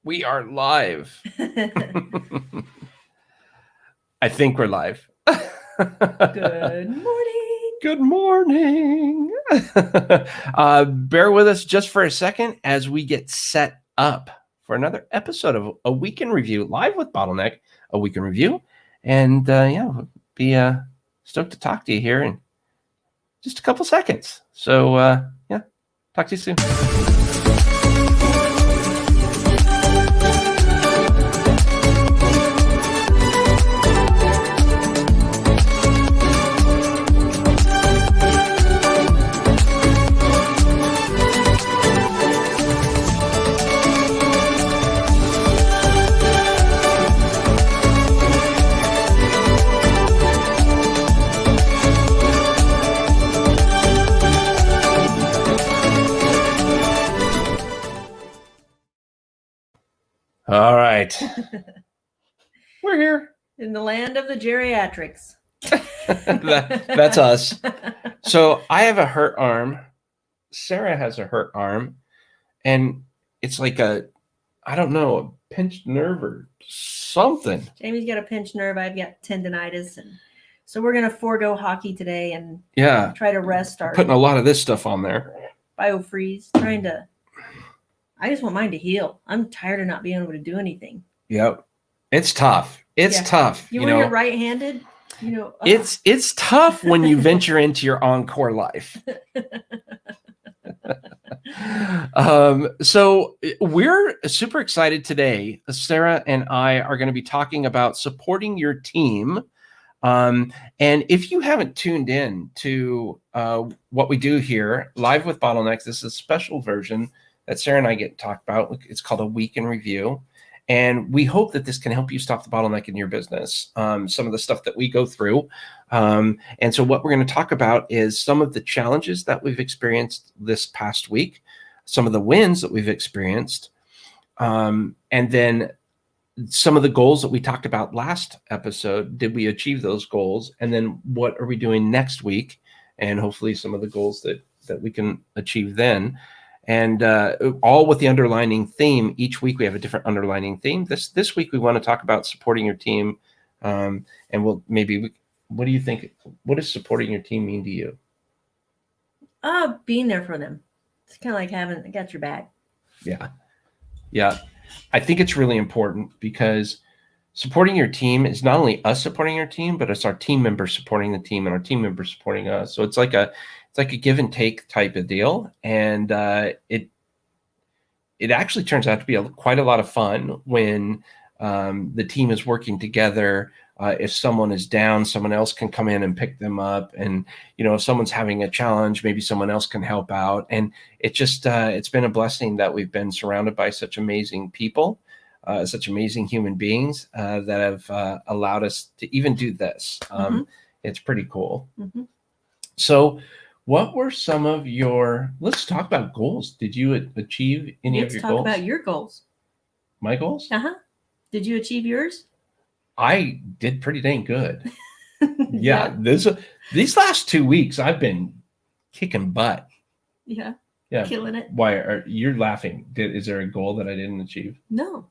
We are live. I think we're live. Good morning. Good morning. Bear with us just for a second as we get set up for another episode of A Week in Review, live with Bottleneck, A Week in Review. And we'll be stoked to talk to you here in just a couple seconds. So, talk to you soon. All right. We're here. In the land of the geriatrics. That's us. So I have a hurt arm. Sara has a hurt arm. And it's like a pinched nerve or something. Jamie's got a pinched nerve. I've got tendonitis. And so we're going to forego hockey today and try to rest our... Putting a lot of this stuff on there. Biofreeze. I just want mine to heal. I'm tired of not being able to do anything. Yep. It's tough. It's tough. When you're right-handed, It's tough when you venture into your encore life. So we're super excited today. Sara and I are going to be talking about supporting your team. And if you haven't tuned in to what we do here, Live with Bottlenecks, this is a special version that Sara and I get to talk about. It's called A Week in Review. And we hope that this can help you stop the bottleneck in your business, some of the stuff that we go through. And so what we're going to talk about is some of the challenges that we've experienced this past week, some of the wins that we've experienced, and then some of the goals that we talked about last episode. Did we achieve those goals? And then what are we doing next week? And hopefully some of the goals that we can achieve then. And all with the underlining theme. Each week we have a different underlining theme. This week we want to talk about supporting your team. And what do you think? What does supporting your team mean to you? Being there for them. It's kind of like I got your back. Yeah. I think it's really important because supporting your team is not only us supporting your team, but it's our team members supporting the team and our team members supporting us. So it's like a give and take type of deal. And it actually turns out to be quite a lot of fun when the team is working together. If someone is down, someone else can come in and pick them up. And, if someone's having a challenge, maybe someone else can help out. And it just, it's been a blessing that we've been surrounded by such amazing people, such amazing human beings that have allowed us to even do this. It's pretty cool. Mm-hmm. So what were some of let's talk about goals. Did you achieve any of your goals? Let's talk about your goals. My goals? Did you achieve yours? I did pretty dang good. Yeah. These last 2 weeks, I've been kicking butt. Yeah. Killing it. Why you're laughing? Is there a goal that I didn't achieve? No.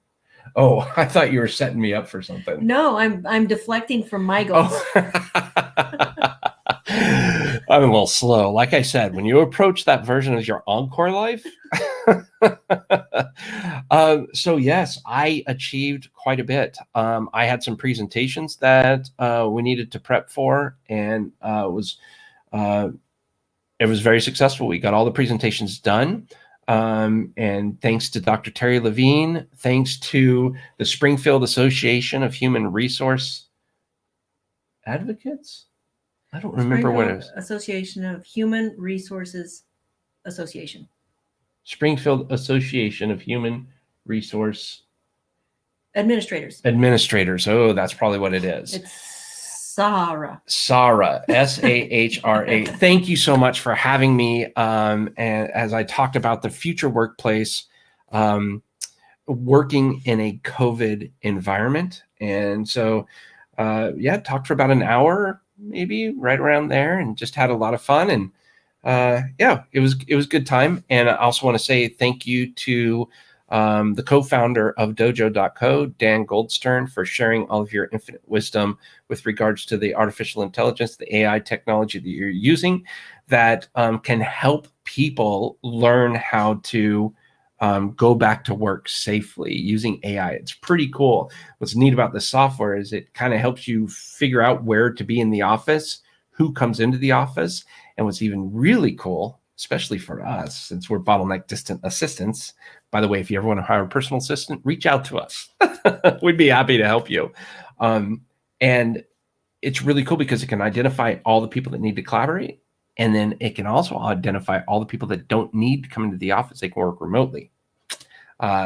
Oh, I thought you were setting me up for something. No, I'm deflecting from my goals. I'm a little slow. Like I said, when you approach that version of your encore life. So yes, I achieved quite a bit. I had some presentations that we needed to prep for, and it was very successful. We got all the presentations done. And thanks to Dr. Terry Levine, thanks to the Springfield Association of Human Resource Advocates. I don't remember what it is. Association of Human Resources Association. Springfield Association of Human Resource Administrators. Oh, that's probably what it is. It's Sara. Sara, Sahra. Thank you so much for having me. And as I talked about the future workplace, working in a COVID environment. And so, talked for about an hour, maybe right around there, and just had a lot of fun. And it was a good time. And I also want to say thank you to the co-founder of Dojo.co, Dan Goldstern, for sharing all of your infinite wisdom with regards to the artificial intelligence, the AI technology that you're using that can help people learn how to go back to work safely using AI. It's pretty cool. What's neat about the software is it kind of helps you figure out where to be in the office, who comes into the office. And what's even really cool, especially for us, since we're Bottleneck Distant Assistants, by the way, if you ever want to hire a personal assistant, reach out to us. We'd be happy to help you. And it's really cool because it can identify all the people that need to collaborate. And then it can also identify all the people that don't need to come into the office. They can work remotely.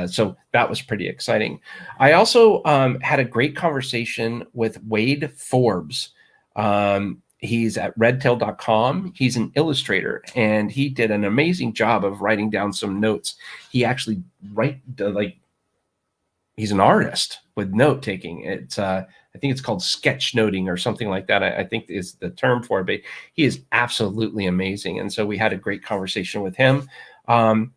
So that was pretty exciting. I also had a great conversation with Wade Forbes. He's at redtail.com. He's an illustrator, and he did an amazing job of writing down some notes. He actually he's an artist with note taking. It's I think it's called sketchnoting or something like that. I think is the term for it, but he is absolutely amazing. And so we had a great conversation with him. And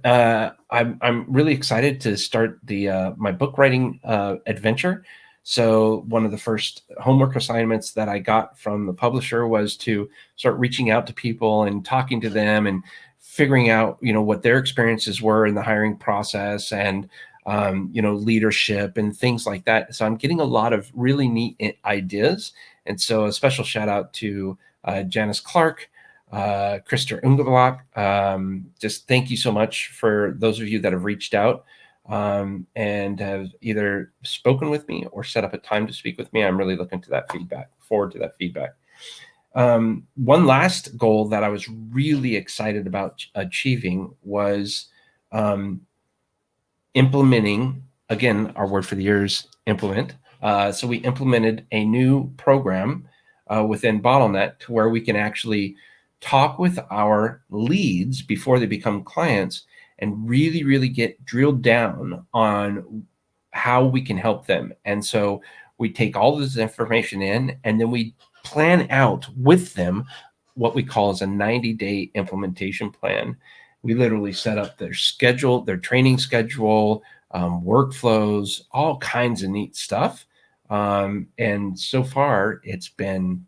I'm really excited to start the my book writing adventure. So one of the first homework assignments that I got from the publisher was to start reaching out to people and talking to them and figuring out, what their experiences were in the hiring process and, leadership and things like that. So I'm getting a lot of really neat ideas. And so a special shout out to Janice Clark, Krista Ungeblock. Just thank you so much for those of you that have reached out and have either spoken with me or set up a time to speak with me. I'm really looking to that feedback, forward to that feedback. One last goal that I was really excited about achieving was implementing, again, our word for the year is implement. So we implemented a new program within Bottleneck to where we can actually talk with our leads before they become clients and really, really get drilled down on how we can help them. And so we take all this information in, and then we plan out with them what we call as a 90-day implementation plan. We literally set up their schedule, their training schedule, workflows, all kinds of neat stuff. And so far, it's been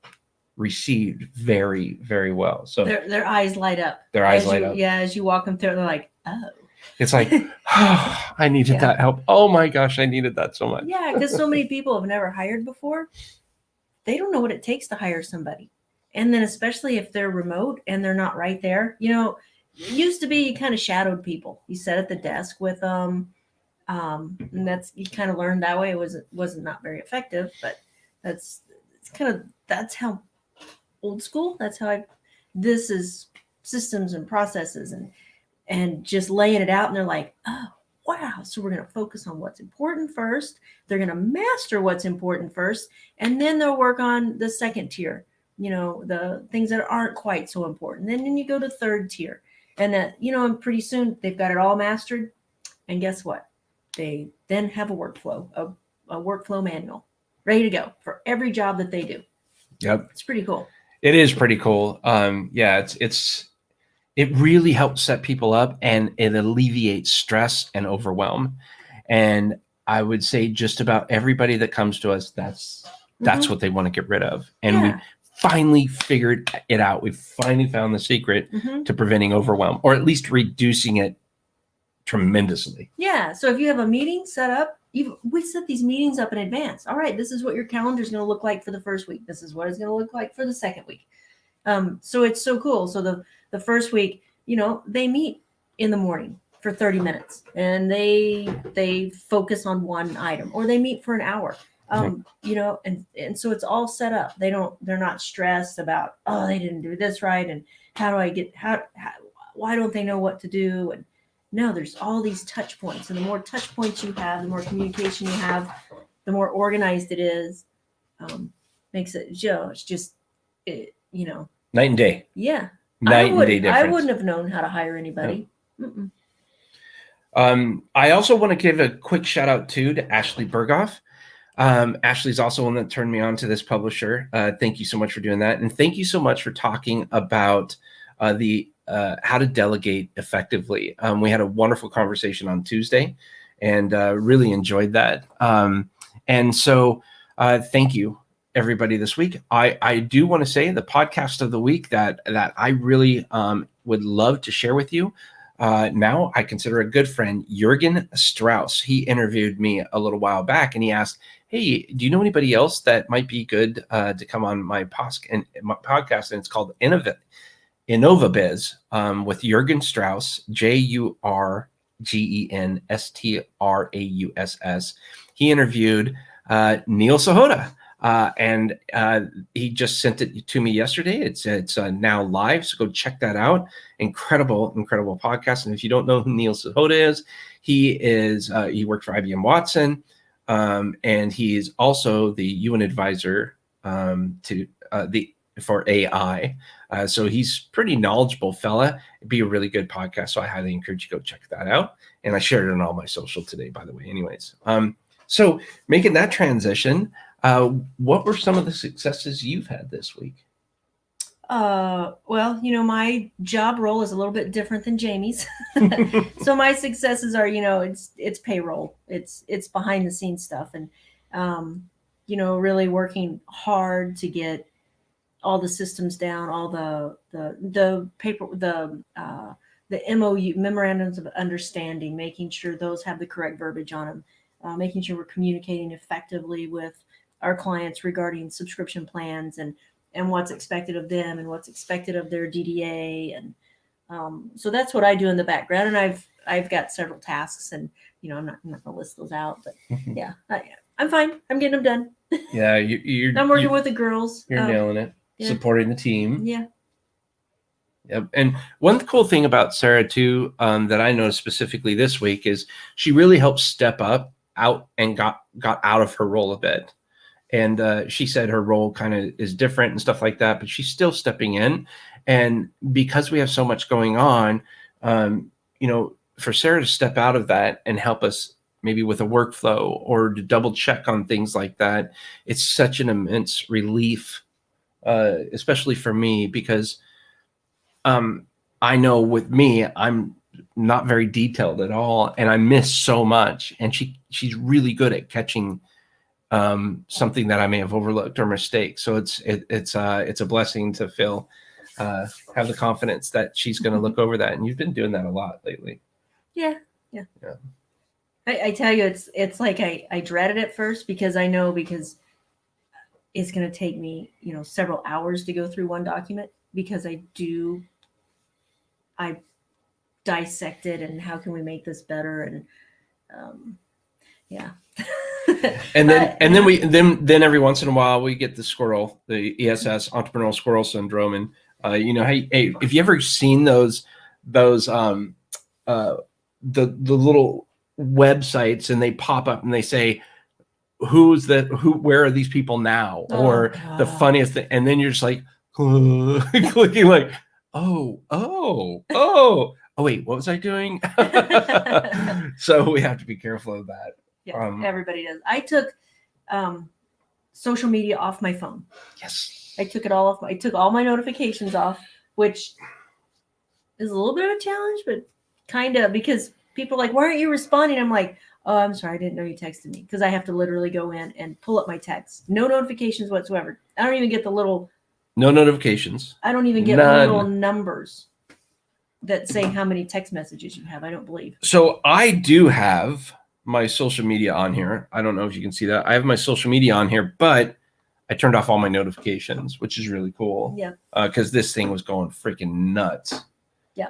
received very, very well. So their eyes light up. Their eyes light up. Yeah, as you walk them through, they're like, oh. It's like, oh, I needed that help. Oh my gosh, I needed that so much. Yeah, because so many people have never hired before. They don't know what it takes to hire somebody. And then especially if they're remote and they're not right there. It used to be you kind of shadowed people. You sat at the desk with them. And you kind of learned that way. It wasn't not very effective, but that's how old school. That's how this is systems and processes and just laying it out. And they're like, oh, wow. So we're going to focus on what's important first. They're going to master what's important first. And then they'll work on the second tier, the things that aren't quite so important. And then you go to third tier and and pretty soon they've got it all mastered. And guess what? They then have a workflow, a workflow manual ready to go for every job that they do. Yep. It's pretty cool. It is pretty cool. It really helps set people up, and it alleviates stress and overwhelm. And I would say just about everybody that comes to us, that's what they want to get rid of. And we finally figured it out. We finally found the secret to preventing overwhelm, or at least reducing it tremendously. Yeah. So if you have a meeting set up, we set these meetings up in advance. All right, this is what your calendar is going to look like for the first week. This is what it's going to look like for the second week. So it's so cool. So the first week, they meet in the morning for 30 minutes and they focus on one item, or they meet for an hour. And so it's all set up. They're not stressed about, oh, they didn't do this right. And why don't they know what to do? And no, there's all these touch points. And the more touch points you have, the more communication you have, the more organized it is. Makes it, it's just, night and day. Yeah. Night and day difference. I wouldn't have known how to hire anybody. No. I also want to give a quick shout out to Ashley Berghoff. Ashley's also one that turned me on to this publisher. Thank you so much for doing that. And thank you so much for talking about the how to delegate effectively. We had a wonderful conversation on Tuesday, and really enjoyed that. And so, thank you, everybody, this week. I do want to say the podcast of the week that I really would love to share with you. Now I consider a good friend, Jürgen Strauss. He interviewed me a little while back, and he asked, "Hey, do you know anybody else that might be good to come on my podcast?" And it's called InnovaBiz with Jürgen Strauss, JURGENSTRAUSS. He interviewed Neil Sahota. And he just sent it to me yesterday. It's now live, so go check that out. Incredible podcast. And if you don't know who Neil Sahota is, he worked for IBM Watson, and he's also the UN advisor for AI. So he's pretty knowledgeable fella. It'd be a really good podcast. So I highly encourage you to go check that out. And I shared it on all my social today, by the way. Anyways, so making that transition. What were some of the successes you've had this week? Well, my job role is a little bit different than Jamie's. So my successes are, it's payroll. It's behind the scenes stuff. And, really working hard to get all the systems down, all the paper, the MOU, memorandums of understanding, making sure those have the correct verbiage on them, making sure we're communicating effectively with our clients regarding subscription plans and what's expected of them and what's expected of their DDA. And so that's what I do in the background. And I've got several tasks, and, I'm not going to list those out, but yeah, I'm fine. I'm getting them done. Yeah. I'm working with the girls. You're nailing it. Yeah. Supporting the team. Yeah. Yep. And one cool thing about Sara too, that I noticed specifically this week is she really helped step out and got out of her role a bit. And she said her role kind of is different and stuff like that, but she's still stepping in. And because we have so much going on, for Sara to step out of that and help us maybe with a workflow or to double check on things like that, it's such an immense relief, especially for me, because I know with me, I'm not very detailed at all, and I miss so much. And she's really good at catching something that I may have overlooked or mistake. So it's a blessing to have the confidence that she's going to look over that. And you've been doing that a lot lately. Yeah. I tell you, it's like I dreaded it first because it's going to take me, several hours to go through one document, because I dissect it and how can we make this better, and yeah. And then every once in a while we get the ESS, entrepreneurial squirrel syndrome. And hey, if you ever seen those the little websites, and they pop up and they say, where are these people now? Or God. The funniest thing. And then you're just like, clicking like, oh, wait, what was I doing? So we have to be careful of that. Yeah, everybody does. I took social media off my phone. Yes. I took it all off. I took all my notifications off, which is a little bit of a challenge, but kind of, because people are like, why aren't you responding? I'm like, oh, I'm sorry, I didn't know you texted me, because I have to literally go in and pull up my text. No notifications whatsoever. I don't even get no notifications. I don't even get little numbers that say how many text messages you have. I don't believe. So I do have my social media on here. I don't know if you can see that. I have my social media on here, but I turned off all my notifications, which is really cool. Yeah. Because this thing was going freaking nuts. Yeah.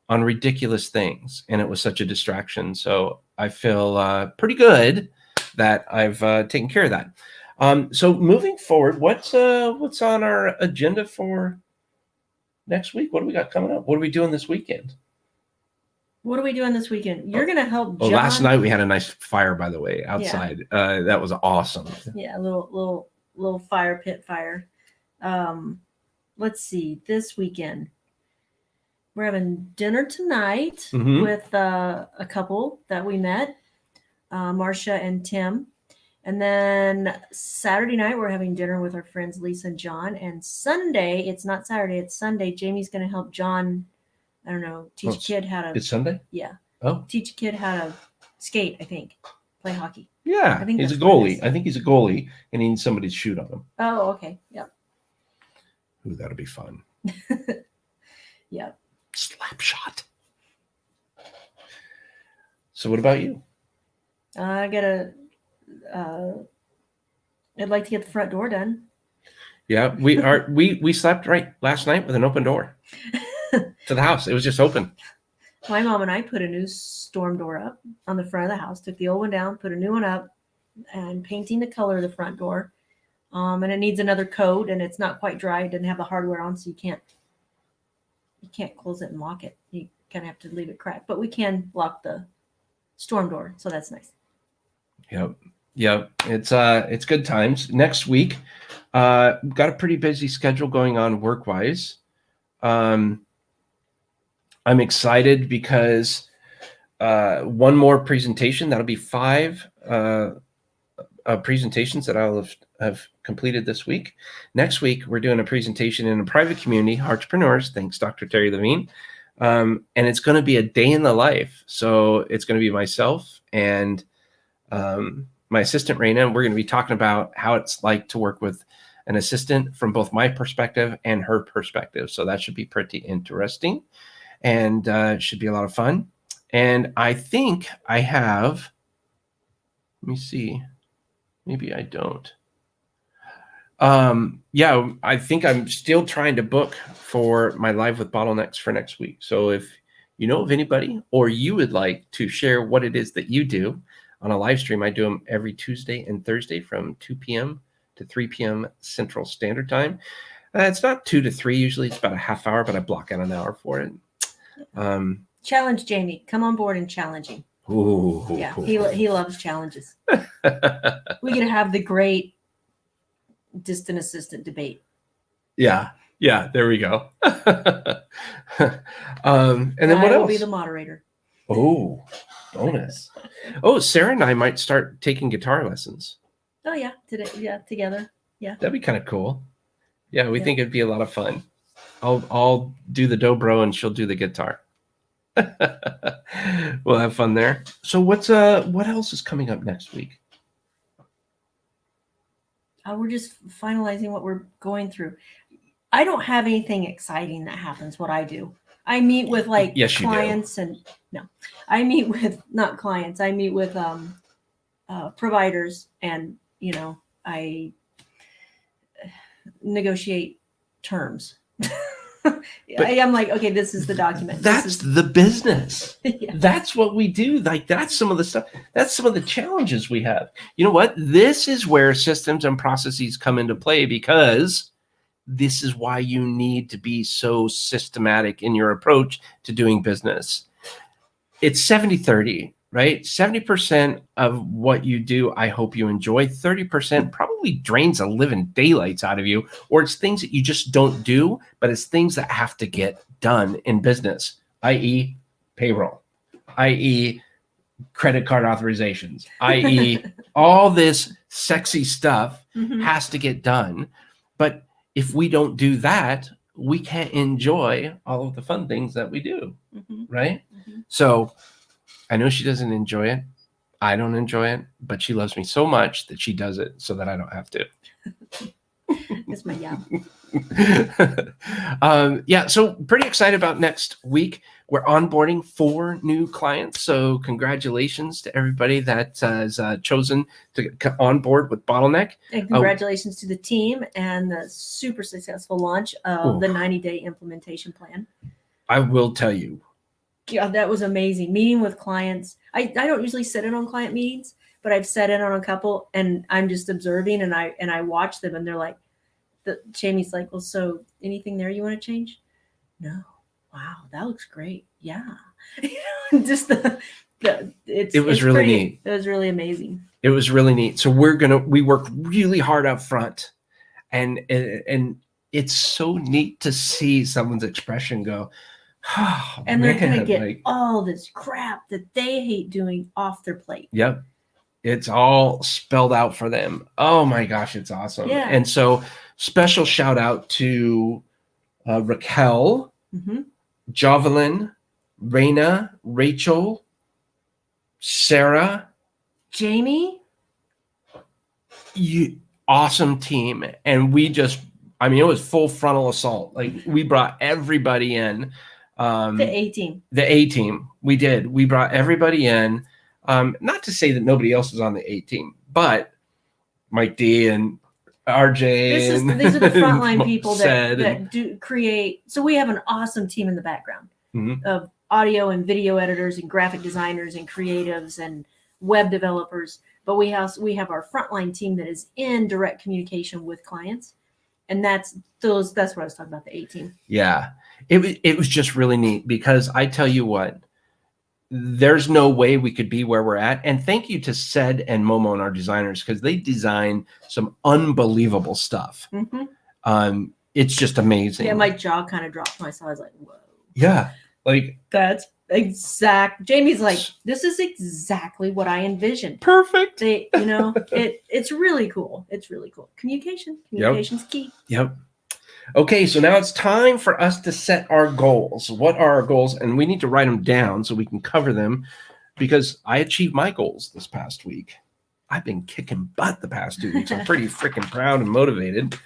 On ridiculous things, and it was such a distraction. So I feel pretty good that I've taken care of that. So moving forward, what's on our agenda for next week? What do we got coming up? What are we doing this weekend? What are we doing this weekend? You're going to help John. Last night we had a nice fire, by the way, outside. Yeah. That was awesome. Yeah, a little fire pit fire. Let's see. This weekend we're having dinner tonight with a couple that we met, Marcia and Tim. And then Saturday night we're having dinner with our friends Lisa and John. And Sunday, it's not Saturday, it's Sunday, Jamie's going to help John I don't know, teach a kid how to. It's Sunday? Yeah. Oh. Teach a kid how to skate, I think. Play hockey. Yeah. I think he's a that's what it goalie. is. I think he's a goalie and he needs somebody to shoot on him. Oh, okay. Yep. Ooh, that'll be fun. Yep. Slap shot. So what about you? I gotta. I'd like to get the front door done. Yeah, we slept right last night with an open door to the house. It was just open. My mom and I put a new storm door up on the front of the house. Took the old one down, put a new one up, and painting the color of the front door. And it needs another coat, and it's not quite dry. It didn't have the hardware on, so you can't close it and lock it. You kind of have to leave it cracked, but we can lock the storm door, so that's nice. Yep. It's good times. Next week, got a pretty busy schedule going on work-wise. I'm excited because one more presentation. That'll be 5 presentations that I'll have completed this week. Next week, we're doing a presentation in a private community, Entrepreneurs. Thanks, Dr. Terry Levine. And it's going to be a day in the life. So it's going to be myself and my assistant, Raina, and we're going to be talking about how it's like to work with an assistant from both my perspective and her perspective. So that should be pretty interesting and should be a lot of fun. And I think I have, let me see, maybe I don't. Yeah, I think I'm still trying to book for my Live with Bottlenecks for next week. So if you know of anybody or you would like to share what it is that you do on a live stream, I do them every Tuesday and Thursday from 2 p.m. to 3 p.m. Central Standard Time. It's not 2 to 3. Usually it's about a half hour, but I block out an hour for it. Challenge Jamie. Come on board and challenge him. Ooh. Yeah, he loves challenges. We can have the great distant assistant debate. Yeah, there we go. And then what I will else? be the moderator. Oh, bonus. Oh, Sara and I might start taking guitar lessons. Oh yeah, together. Yeah. That'd be kind of cool. Yeah, we think it'd be a lot of fun. I'll do the dobro and she'll do the guitar. We'll have fun there. So what else is coming up next week? We're just finalizing what we're going through. I don't have anything exciting that happens. What I do, I meet with clients and no, I meet with not clients. I meet with providers, and I negotiate terms. I'm like, okay, this is the document. That's the business. Yeah. That's what we do. Like, that's some of the stuff. That's some of the challenges we have. You know what? This is where systems and processes come into play, because this is why you need to be so systematic in your approach to doing business. It's 70-30, right? 70% of what you do, I hope you enjoy. 30% probably drains the living daylights out of you, or it's things that you just don't do, but it's things that have to get done in business, i.e. payroll, i.e. credit card authorizations, i.e. all this sexy stuff has to get done. But if we don't do that, we can't enjoy all of the fun things that we do, right? So I know she doesn't enjoy it. I don't enjoy it, but she loves me so much that she does it so that I don't have to. It's my job. Yeah, so pretty excited about next week. We're onboarding 4 new clients. So congratulations to everybody that has chosen to onboard with Bottleneck. And congratulations to the team and the super successful launch of the 90-day implementation plan. I will tell you. Yeah, that was amazing. Meeting with clients. I don't usually sit in on client meetings, but I've sat in on a couple, and I'm just observing, and I watch them, and they're like, Jamie's like, well, so anything there you want to change? No. Wow, that looks great. Yeah. Just it was really neat. It was really amazing. It was really neat. So we work really hard up front, and it's so neat to see someone's expression go, oh, and they're going to get all this crap that they hate doing off their plate. Yep. It's all spelled out for them. Oh my gosh, it's awesome. Yeah. And so special shout out to Raquel Jovelyn, Raina, Rachel, Sarah. Jamie. Awesome team. And we just, I mean, it was full frontal assault. Like, we brought everybody in. The A team. The A team. We did. We brought everybody in. Not to say that nobody else is on the A team, but Mike D and RJ. These are the frontline people that do create. So we have an awesome team in the background of audio and video editors and graphic designers and creatives and web developers. But we have our frontline team that is in direct communication with clients. And that's what I was talking about, the A team. Yeah. It was just really neat, because I tell you what, there's no way we could be where we're at. And thank you to Sed and Momo and our designers, because they design some unbelievable stuff. It's just amazing. Yeah, my jaw kind of dropped when I saw it. I was like, whoa. Yeah. Like, that's exact. Jamie's like, this is exactly what I envisioned. Perfect. It's really cool. It's really cool. Communication's key. Yep. Okay, so now it's time for us to set our goals. What are our goals? And we need to write them down so we can cover them, because I achieved my goals this past week. I've been kicking butt the past 2 weeks. I'm pretty freaking proud and motivated.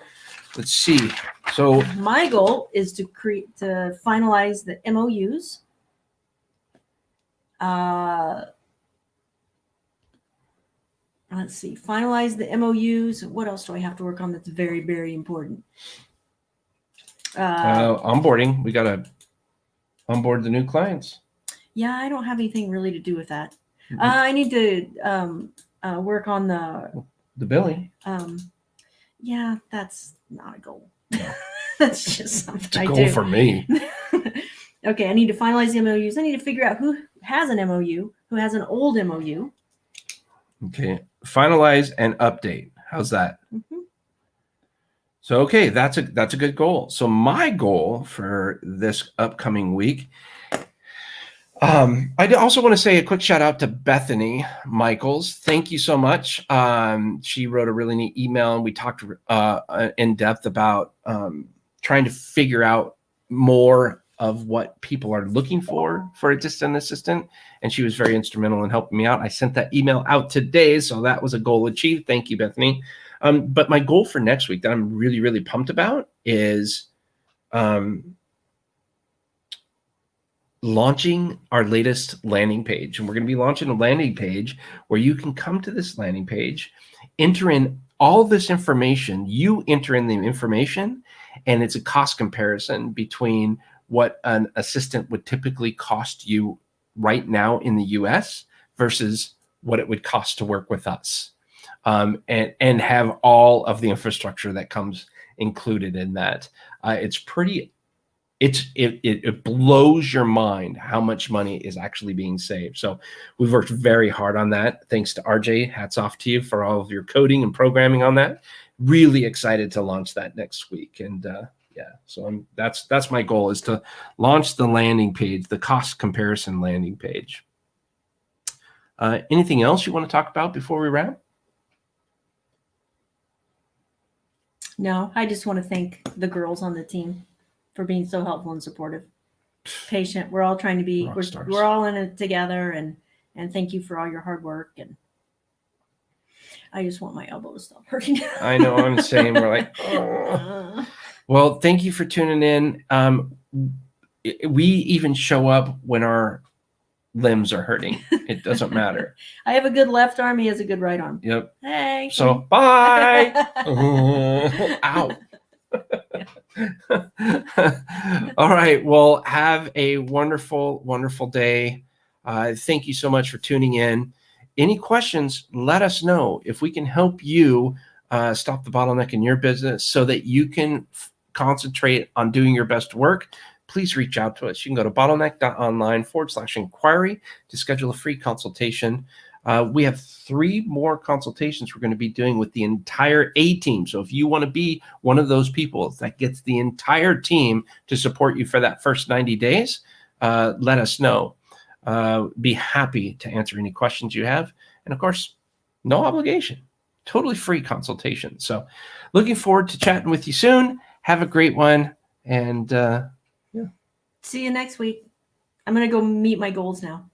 Let's see. So my goal is to finalize the MOUs. Let's see. Finalize the MOUs. What else do I have to work on that's very, very important? Onboarding. We got to onboard the new clients. Yeah, I don't have anything really to do with that. I need to work on the billing. Yeah, that's not a goal. That's just something it's a goal for me. Okay, I need to finalize the MOUs. I need to figure out who has an MOU, who has an old MOU. Okay, finalize and update. How's that? So, okay, that's a good goal. So my goal for this upcoming week, I also want to say a quick shout out to Bethany Michaels. Thank you so much. She wrote a really neat email, and we talked in depth about trying to figure out more of what people are looking for a distant assistant. And she was very instrumental in helping me out. I sent that email out today, so that was a goal achieved. Thank you, Bethany. But my goal for next week that I'm really, really pumped about is launching our latest landing page. And we're going to be launching a landing page where you can come to this landing page, enter in all this information. You enter in the information, and it's a cost comparison between what an assistant would typically cost you right now in the US versus what it would cost to work with us. And have all of the infrastructure that comes included in that. It blows your mind how much money is actually being saved. So we've worked very hard on that. Thanks to RJ, hats off to you for all of your coding and programming on that. Really excited to launch that next week. And so that's my goal, is to launch the landing page, the cost comparison landing page. Anything else you want to talk about before we wrap? No, I just want to thank the girls on the team for being so helpful and supportive, patient. We're all trying to be, we're all in it together, and thank you for all your hard work. And I just want my elbow to stop hurting. I know, I'm the same. We're like, oh. Well, thank you for tuning in. We even show up when our limbs are hurting. It doesn't matter. I have a good left arm. He has a good right arm. Yep. Hey. So bye. Ow. All right. Well, have a wonderful, wonderful day. Thank you so much for tuning in. Any questions, let us know. If we can help you stop the bottleneck in your business so that you can concentrate on doing your best work, please reach out to us. You can go to Bottleneck.Online/inquiry to schedule a free consultation. We have 3 more consultations we're going to be doing with the entire A team. So if you want to be one of those people that gets the entire team to support you for that first 90 days, let us know. Be happy to answer any questions you have. And of course, no obligation, totally free consultation. So looking forward to chatting with you soon. Have a great one. And See you next week. I'm going to go meet my goals now.